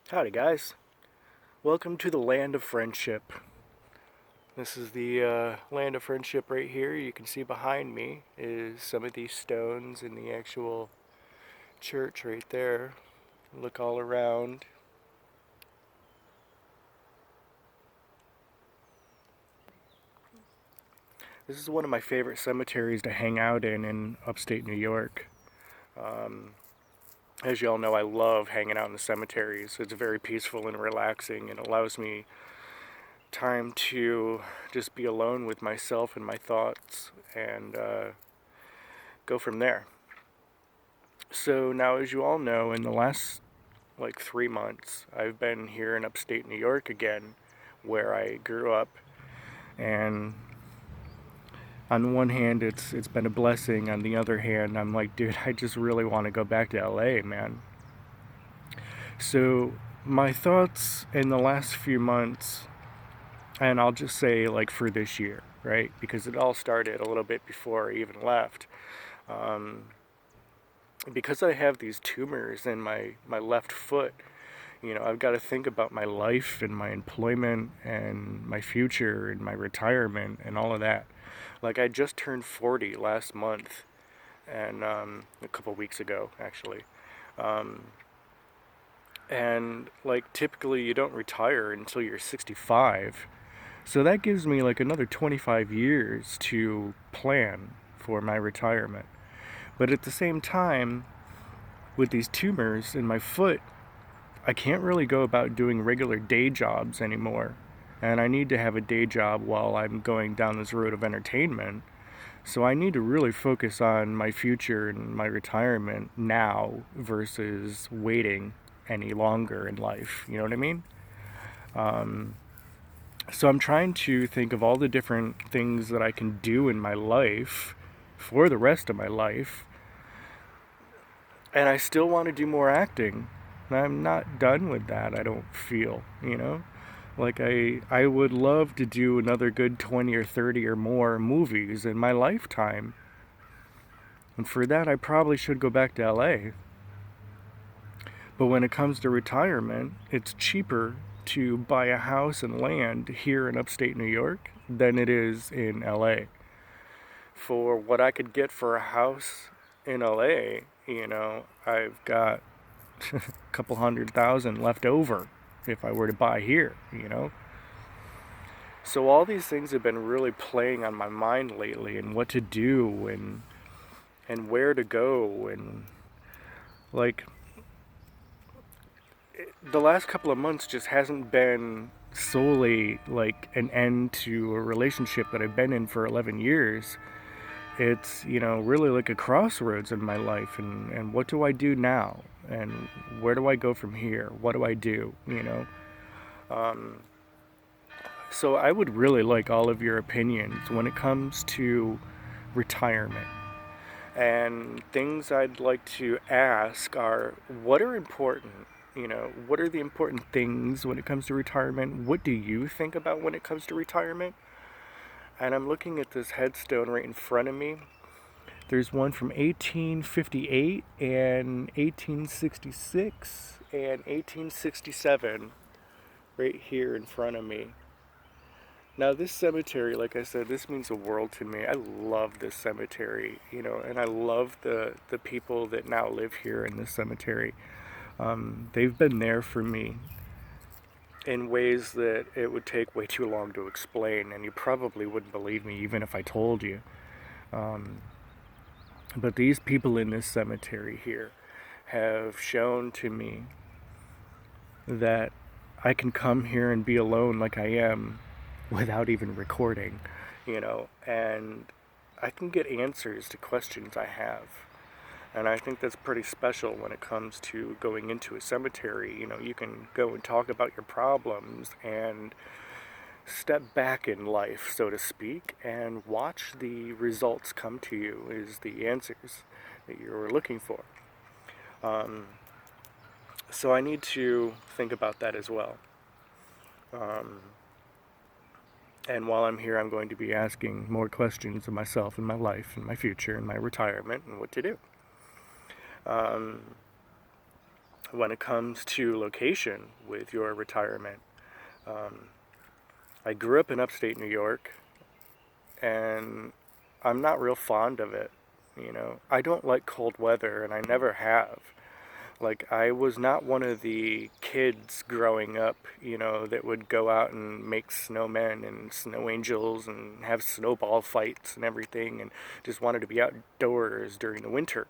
Howdy, guys. Welcome to the land of friendship. This is the land of friendship right here. You can see behind me is some of these stones in the actual church right there. Look all around. This is one of my favorite cemeteries to hang out in upstate New York. Um, as you all know, I love hanging out in the cemeteries. It's very peaceful and relaxing and allows me time to just be alone with myself and my thoughts and go from there. So now, as you all know, in the last like 3 months, I've been here in upstate New York again, where I grew up. And on one hand, it's been a blessing. On the other hand, I'm like, dude, I just really want to go back to LA, man. So my thoughts in the last few months, and I'll just say like for this year, right? Because it all started a little bit before I even left. Um, because I have these tumors in my left foot, I've got to think about my life and my employment and my future and my retirement and all of that. Like, I just turned 40 last month, and a couple weeks ago, actually. Um, and, like, typically you don't retire until you're 65. So that gives me, like, another 25 years to plan for my retirement. But at the same time, with these tumors in my foot, I can't really go about doing regular day jobs anymore. And I need to have a day job while I'm going down this road of entertainment. So I need to really focus on my future and my retirement now versus waiting any longer in life. You know what I mean? Um, so I'm trying to think of all the different things that I can do in my life for the rest of my life. And I still want to do more acting. I'm not done with that, I don't feel. Like I would love to do another good 20 or 30 or more movies in my lifetime. And for that I probably should go back to LA. But when it comes to retirement, it's cheaper to buy a house and land here in upstate New York than it is in LA. For what I could get for a house in LA, I've got a couple 100,000 left over if I were to buy here. So all these things have been really playing on my mind lately, and what to do and where to go, and like the last couple of months just hasn't been solely like an end to a relationship that I've been in for 11 years. It's, really like a crossroads in my life, and what do I do now? And where do I go from here? What do I do? Um, so I would really like all of your opinions when it comes to retirement. And things I'd like to ask are, what are important? What are the important things when it comes to retirement? What do you think about when it comes to retirement? And I'm looking at this headstone right in front of me. There's one from 1858 and 1866 and 1867 right here in front of me. Now, this cemetery, like I said, this means the world to me. I love this cemetery, and I love the people that now live here in this cemetery. They've been there for me in ways that it would take way too long to explain, and you probably wouldn't believe me even if I told you. Um, but these people in this cemetery here have shown to me that I can come here and be alone like I am without even recording, and I can get answers to questions I have. And I think that's pretty special when it comes to going into a cemetery. You can go and talk about your problems and step back in life, so to speak, and watch the results come to you is the answers that you're looking for. Um, so I need to think about that as well. Um, and while I'm here, I'm going to be asking more questions of myself and my life and my future and my retirement and what to do. Um, when it comes to location with your retirement. I grew up in upstate New York, and I'm not real fond of it. I don't like cold weather, and I never have. Like, I was not one of the kids growing up, that would go out and make snowmen and snow angels and have snowball fights and everything and just wanted to be outdoors during the winter.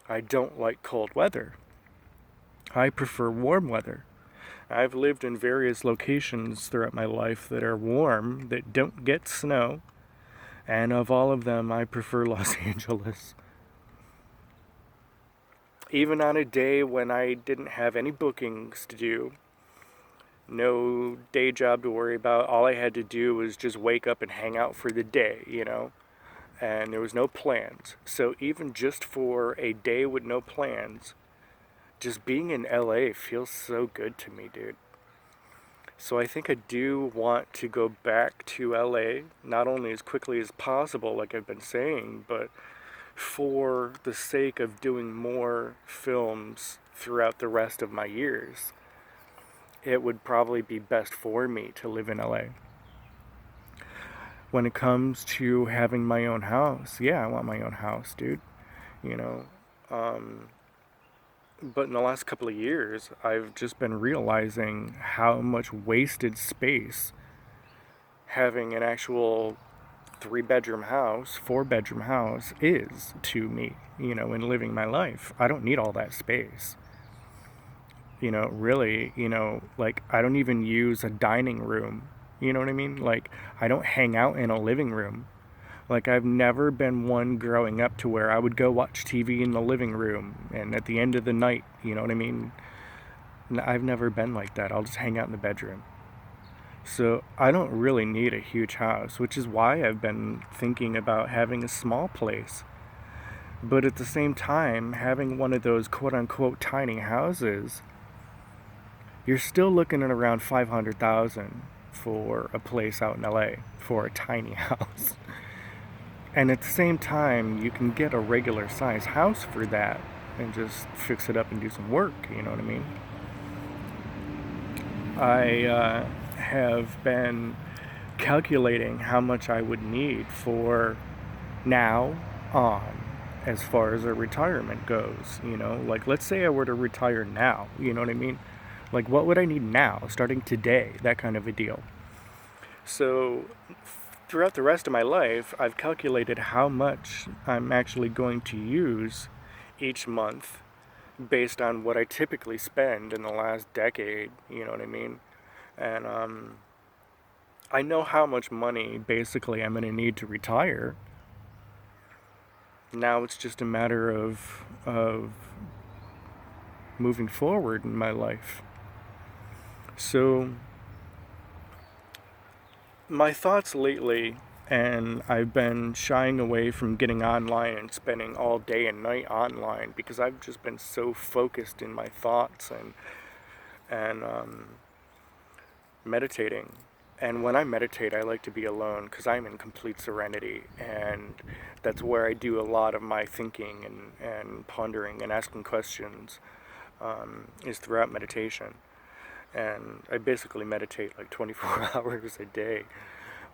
I don't like cold weather. I prefer warm weather. I've lived in various locations throughout my life that are warm, that don't get snow, and of all of them, I prefer Los Angeles. Even on a day when I didn't have any bookings to do, no day job to worry about, all I had to do was just wake up and hang out for the day, and there was no plans. So even just for a day with no plans, just being in LA feels so good to me, dude. So I think I do want to go back to LA, not only as quickly as possible, like I've been saying, but for the sake of doing more films throughout the rest of my years. It would probably be best for me to live in LA. When it comes to having my own house, yeah, I want my own house, dude. You know, um, but in the last couple of years, I've just been realizing how much wasted space having an actual 3-bedroom house, 4-bedroom house is to me, in living my life. I don't need all that space. Really, like, I don't even use a dining room. You know what I mean? Like, I don't hang out in a living room. Like, I've never been one growing up to where I would go watch TV in the living room and at the end of the night, you know what I mean? I've never been like that. I'll just hang out in the bedroom. So I don't really need a huge house, which is why I've been thinking about having a small place. But at the same time, having one of those quote-unquote tiny houses, you're still looking at around 500,000 for a place out in LA for a tiny house. And at the same time, you can get a regular size house for that and just fix it up and do some work, you know what I mean? I have been calculating how much I would need for now on as far as a retirement goes, like, let's say I were to retire now, you know what I mean? Like, what would I need now, starting today, that kind of a deal. So throughout the rest of my life, I've calculated how much I'm actually going to use each month based on what I typically spend in the last decade, you know what I mean? And I know how much money basically I'm going to need to retire. Now it's just a matter of moving forward in my life. So my thoughts lately, and I've been shying away from getting online and spending all day and night online because I've just been so focused in my thoughts and meditating. And when I meditate, I like to be alone because I'm in complete serenity, and that's where I do a lot of my thinking and pondering and asking questions, is throughout meditation. And I basically meditate like 24 hours a day.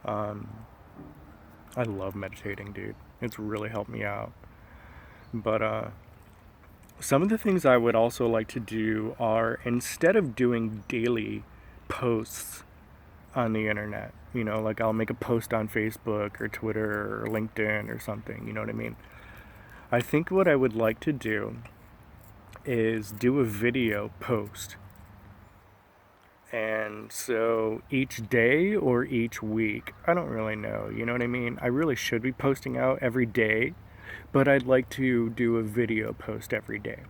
I love meditating, dude. It's really helped me out. But some of the things I would also like to do are, instead of doing daily posts on the internet, like, I'll make a post on Facebook or Twitter or LinkedIn or something, you know what I mean? I think what I would like to do is do a video post. And so each day or each week, I don't really know, you know what I mean? I really should be posting out every day, but I'd like to do a video post every day.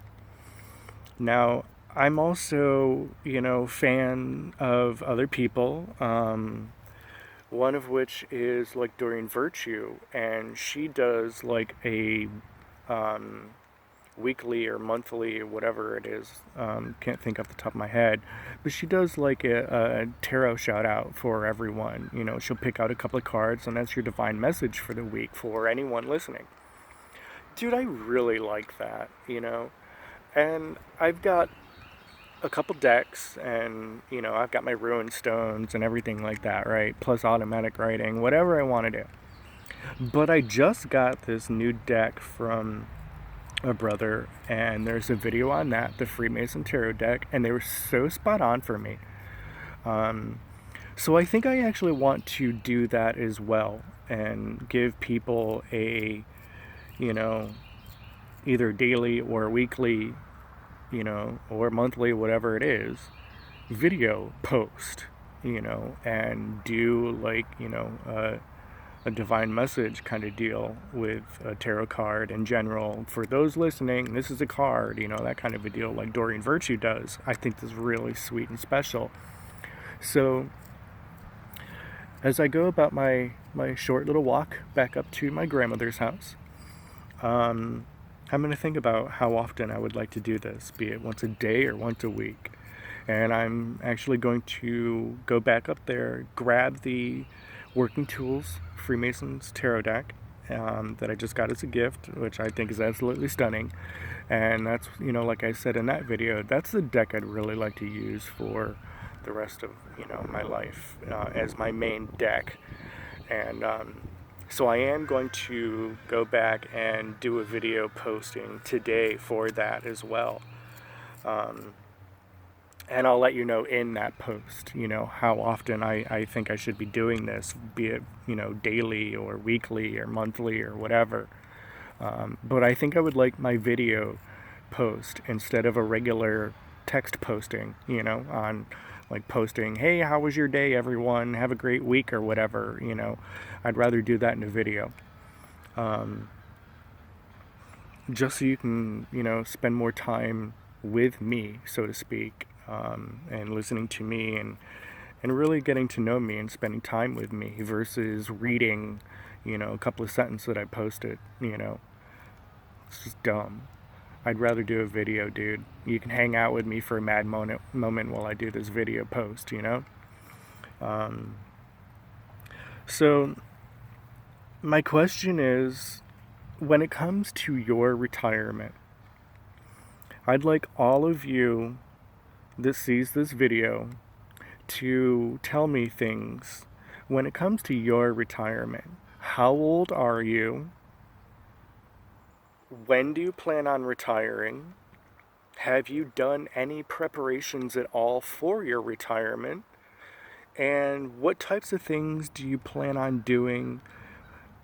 Now, I'm also, fan of other people, one of which is like Doreen Virtue, and she does like a weekly or monthly or whatever it is, can't think off the top of my head, but she does like a tarot shout out for everyone. She'll pick out a couple of cards, and that's your divine message for the week for anyone listening. Dude, I really like that, And I've got a couple decks, and I've got my ruined stones and everything like that, right? Plus automatic writing, whatever I want to do. But I just got this new deck from a brother, and there's a video on that, the Freemason Tarot deck, and they were so spot on for me. So I think I actually want to do that as well and give people a, you know, either daily or weekly, or monthly, whatever it is, video post, and do like, a divine message kind of deal with a tarot card in general. For those listening, this is a card, that kind of a deal like Doreen Virtue does. I think this is really sweet and special. So as I go about my short little walk back up to my grandmother's house, I'm going to think about how often I would like to do this, be it once a day or once a week. And I'm actually going to go back up there, grab the Working Tools Freemasons Tarot deck that I just got as a gift, which I think is absolutely stunning. And that's, like I said in that video, that's the deck I'd really like to use for the rest of, my life as my main deck. And so I am going to go back and do a video posting today for that as well. And I'll let you know in that post, how often I think I should be doing this, be it, daily or weekly or monthly or whatever. But I think I would like my video post instead of a regular text posting, on like posting, hey, how was your day, everyone? Have a great week or whatever, I'd rather do that in a video. Just so you can, spend more time with me, so to speak, and listening to me and really getting to know me and spending time with me versus reading, a couple of sentences that I posted, It's just dumb. I'd rather do a video, dude. You can hang out with me for a mad moment while I do this video post, So my question is, when it comes to your retirement, I'd like all of you that sees this video to tell me things when it comes to your retirement. How old are you? When do you plan on retiring? Have you done any preparations at all for your retirement? And what types of things do you plan on doing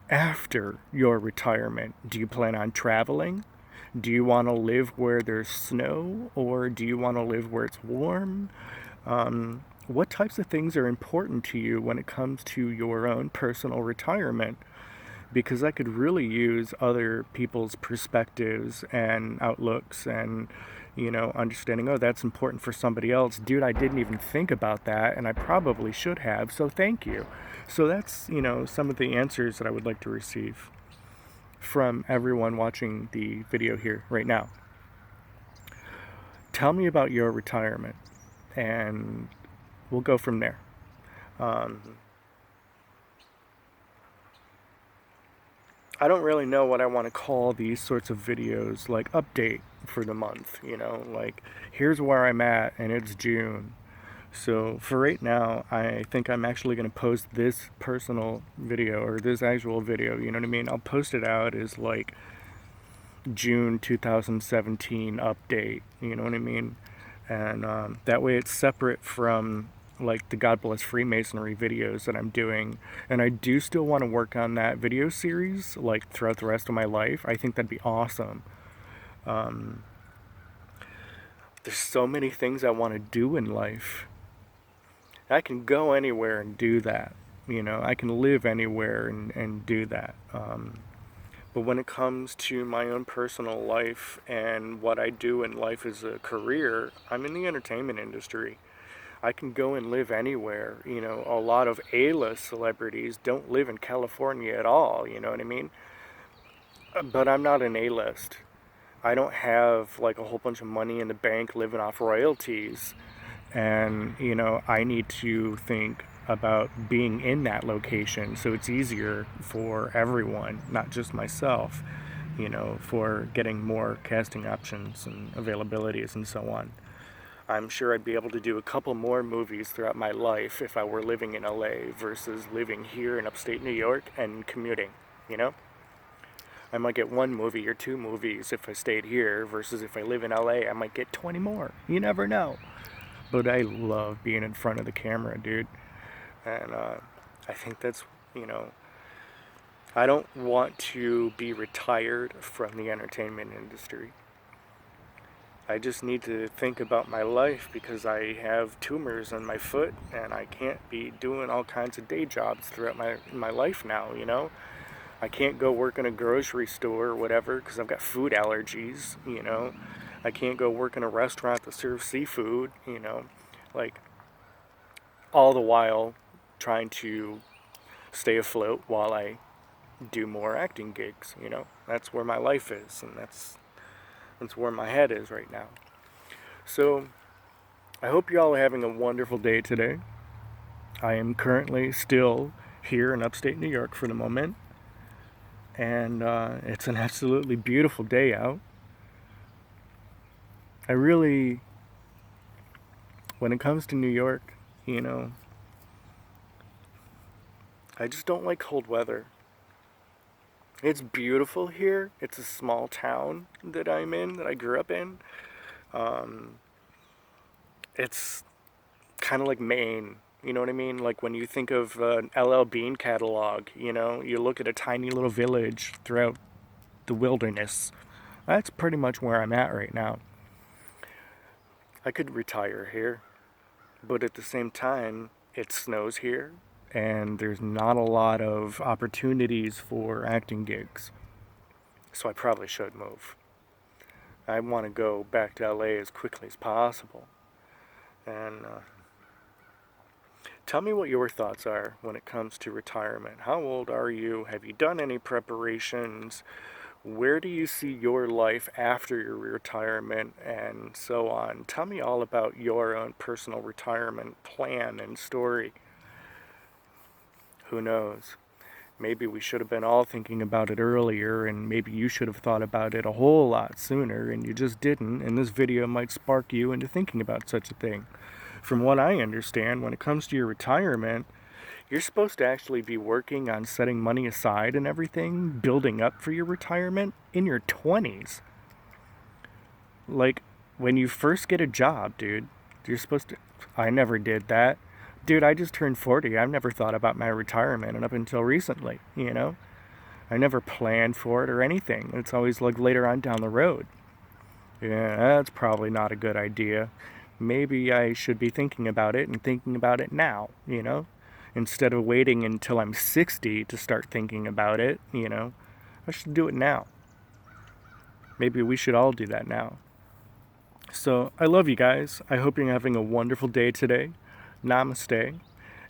after your retirement? Do you plan on traveling? Do you want to live where there's snow, or do you want to live where it's warm? What types of things are important to you when it comes to your own personal retirement? Because I could really use other people's perspectives and outlooks and, understanding, oh, that's important for somebody else. Dude, I didn't even think about that, and I probably should have, so thank you. So that's, some of the answers that I would like to receive from everyone watching the video here right now. Tell me about your retirement, and we'll go from there. I don't really know what I want to call these sorts of videos, like update for the month, like here's where I'm at and it's June. So for right now, I think I'm actually going to post this personal video, or this actual video, you know what I mean? I'll post it out as like June 2017 update, you know what I mean? And that way it's separate from like the God Bless Freemasonry videos that I'm doing. And I do still want to work on that video series like throughout the rest of my life. I think that'd be awesome. There's so many things I want to do in life. I can go anywhere and do that. I can live anywhere and do that. But when it comes to my own personal life and what I do in life as a career, I'm in the entertainment industry. I can go and live anywhere. A lot of A-list celebrities don't live in California at all, you know what I mean? But I'm not an A-list. I don't have like a whole bunch of money in the bank living off royalties. And, I need to think about being in that location so it's easier for everyone, not just myself. for getting more casting options and availabilities and so on. I'm sure I'd be able to do a couple more movies throughout my life if I were living in LA versus living here in upstate New York and commuting, I might get 1 movie or 2 movies if I stayed here versus if I live in LA, I might get 20 more. You never know. But I love being in front of the camera, dude. And I think that's, I don't want to be retired from the entertainment industry. I just need to think about my life because I have tumors on my foot and I can't be doing all kinds of day jobs throughout my life now, I can't go work in a grocery store or whatever because I've got food allergies, I can't go work in a restaurant that serves seafood, like all the while trying to stay afloat while I do more acting gigs, That's where my life is, and that's where my head is right now. So, I hope you all are having a wonderful day today. I am currently still here in upstate New York for the moment, and it's an absolutely beautiful day out. I really, when it comes to New York, I just don't like cold weather. It's beautiful here. It's a small town that I'm in, that I grew up in. It's kind of like Maine, you know what I mean? Like when you think of an LL Bean catalog, you look at a tiny little village throughout the wilderness. That's pretty much where I'm at right now. I could retire here, but at the same time, it snows here, and there's not a lot of opportunities for acting gigs. So I probably should move. I want to go back to LA as quickly as possible. And tell me what your thoughts are when it comes to retirement. How old are you? Have you done any preparations? Where do you see your life after your retirement and so on? Tell me all about your own personal retirement plan and story. Who knows? Maybe we should have been all thinking about it earlier, and maybe you should have thought about it a whole lot sooner, and you just didn't, and this video might spark you into thinking about such a thing. From what I understand, when it comes to your retirement, you're supposed to actually be working on setting money aside and everything, building up for your retirement in your 20s. Like, when you first get a job, dude, you're supposed to... I never did that. Dude, I just turned 40. I've never thought about my retirement, and up until recently, I never planned for it or anything. It's always like later on down the road. Yeah, that's probably not a good idea. Maybe I should be thinking about it and thinking about it now, instead of waiting until I'm 60 to start thinking about it, I should do it now. Maybe we should all do that now. So, I love you guys. I hope you're having a wonderful day today. Namaste.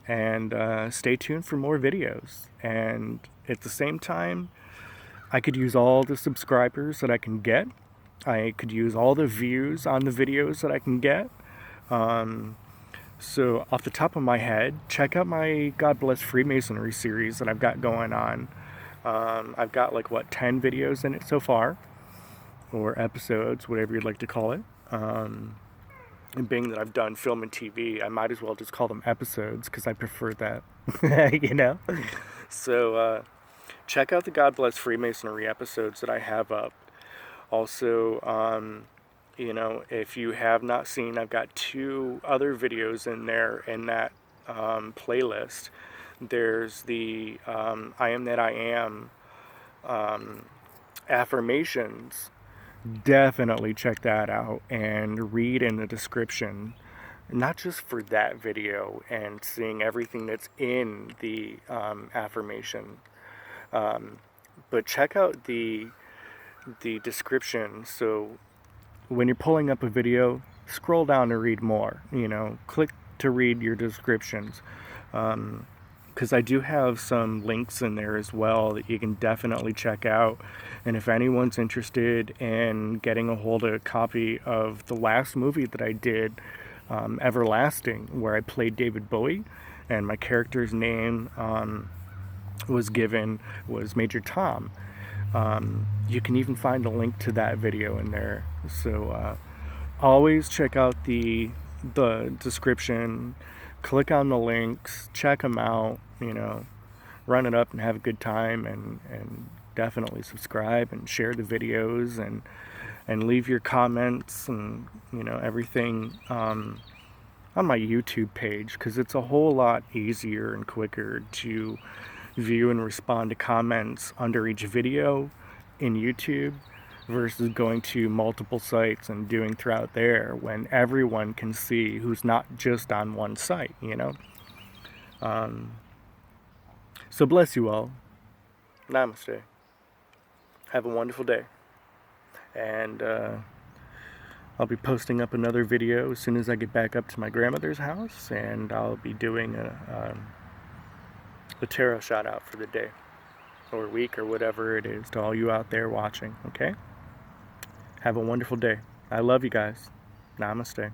And stay tuned for more videos. And at the same time, I could use all the subscribers that I can get. I could use all the views on the videos that I can get. So off the top of my head, check out my God Bless Freemasonry series that I've got going on. I've got 10 videos in it so far, or episodes, whatever you'd like to call it. And being that I've done film and TV, I might as well just call them episodes because I prefer that, So check out the God Bless Freemasonry episodes that I have up. Also, if you have not seen, I've got 2 other videos in there in that playlist. There's the I Am That I Am affirmations. Definitely check that out and read in the description, not just for that video and seeing everything that's in the affirmation, but check out the description. So when you're pulling up a video, scroll down to read more, click to read your descriptions, because I do have some links in there as well that you can definitely check out. And if anyone's interested in getting a hold of a copy of the last movie that I did, Everlasting, where I played David Bowie, and my character's name was Major Tom. You can even find a link to that video in there. So always check out the description, click on the links, check them out, run it up and have a good time, and definitely subscribe and share the videos, and leave your comments and everything on my YouTube page, because it's a whole lot easier and quicker to view and respond to comments under each video in YouTube versus going to multiple sites and doing throughout there when everyone can see who's not just on one site, So bless you all. Namaste. Have a wonderful day. And I'll be posting up another video as soon as I get back up to my grandmother's house, and I'll be doing a tarot shout out for the day or week or whatever it is to all you out there watching, okay? Have a wonderful day. I love you guys. Namaste.